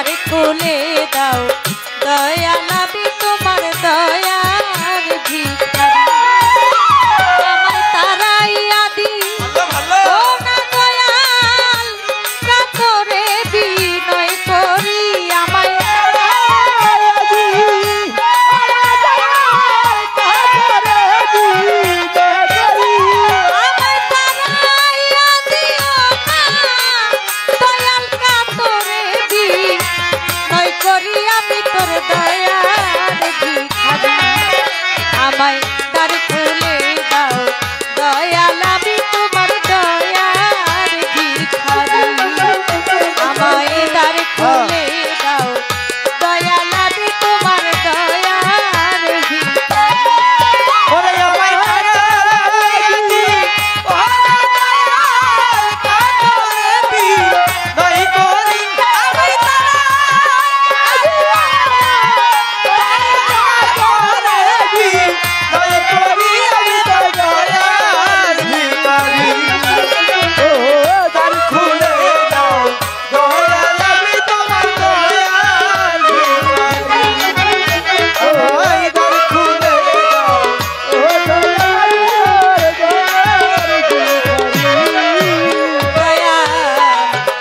দ্বার খুলে দাও দয়াল আমি তোমার দয়ার ভিখারি আমায় তারাইয়া দিও না দয়াল কাতরে বিনয় করি আমায় আমায় দ্বার খুলে দাও দয়াল আমি তোমার দয়ার ভিখারি আমায় দ্বার খুলে দাও দয়াল আমি তোমার দয়ার ভিখারি ওরে আমায় তারাইয়া দিও কাতরে বিনয় করি আমায়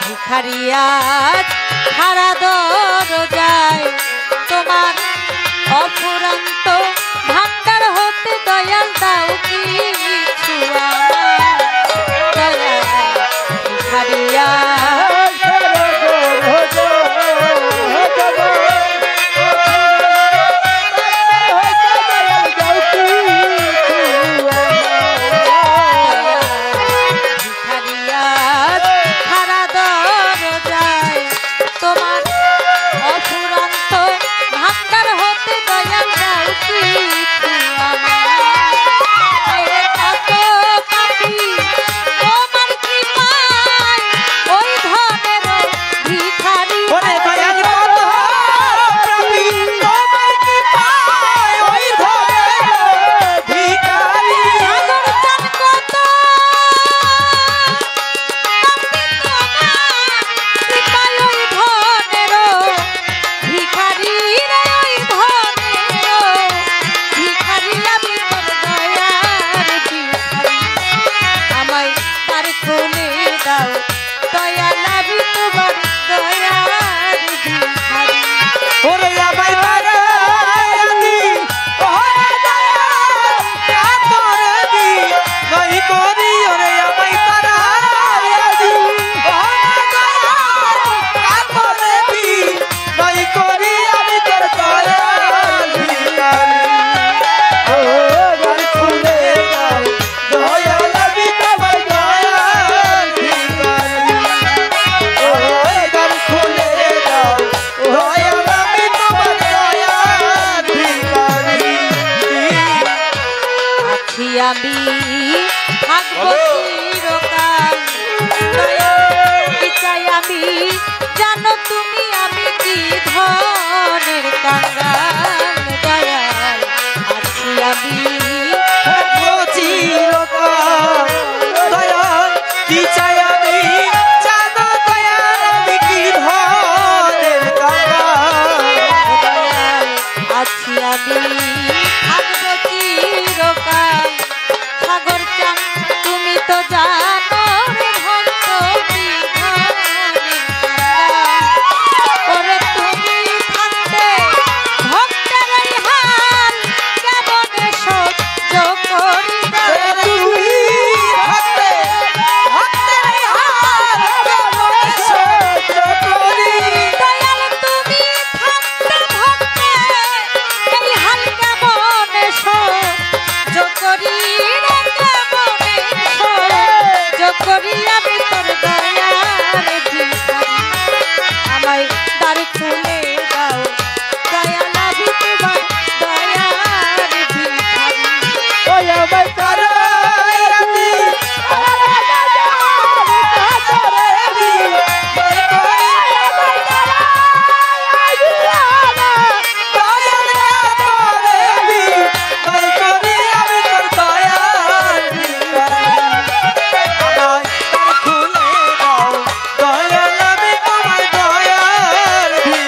ভিখারিয়াত হারা দরজায় তোমার অফুরন্ত ভান্ডার হতে দয়াল দাও কিছু আমায় দয়াল ভিখারিয়াত তোমার অফুরন্ত ভান্ডার হতে দয়াল দাও কিছু আমায় কত পাপী তোমার কৃপায় ওই ধনের ভিখারি ওরে দয়াল কত পাপী তোমার কৃপায় ওই ধনের ভিখারি সাগর চান কত খুলে দাও দয়াল আমি তোমার দয়ার ভিখারি ওরে আমায় তারাইয়া দিও কাতরে বিনয় করি ওরে আমায় তারাইয়া দিও কাতরে বিনয় করি আমি তোর দয়াল ভিখারি ও দ্বার খুলে দাও দয়াল আমি তোমার দয়াল ভিখারি ও দ্বার খুলে দাও দয়াল আমি তোমার দয়াল ভিখারি আছি আমি থাকবো চিরকাল দয়াল কি চাই আমি জানো তুমি আমি কি ধনের কাঙ্গাল দয়াল আছি আমি থাকবো চিরকাল দয়াল কি চাই আমি জানো দয়াল আমি কি ধনের কাঙ্গাল দয়াল আছি আমি থাকবো চিরকাল সাগর চান তুমি তো জানো রে ভক্ত কি ধনের কাঙ্গাল ওরে তুমি থাকতে ভক্তের এই হাল কেমনে সহ্য করি তুই থাকতে ভক্তের এই হাল কেমনে সহ্য করি দয়াল তুমি থাকতে ভক্তের এই হাল কেমনে সহ্য করি রে কেমনে সহ্য করি আমি তোর দয়ার ভিখারি আমায় দ্বার খুলে দাও দয়াল আমি তোমার দয়ার ভিখারি ওই আমায় তারাইয়া দিও কাতরে বিনয় করি আমায় তারাইয়া দিও দয়াল কাতরে বিনয় করি আমি তোর দয়াল ভিখারি আমায় দ্বার খুলে দাও দয়াল আমি তোমার দয়াল ভিখারি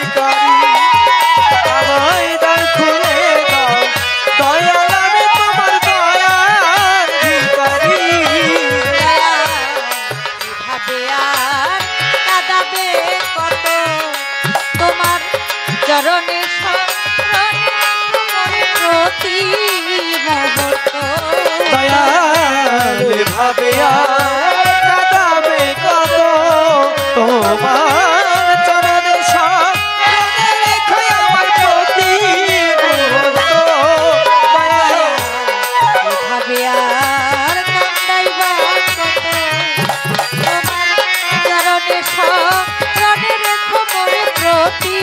তোমার চরণে শরণে রেখো আমার প্রতি মুহূর্ত দয়াল। এভাবে আর কান্দাইবা কত, তোমার চরণে শরণে রেখো মোর প্রতি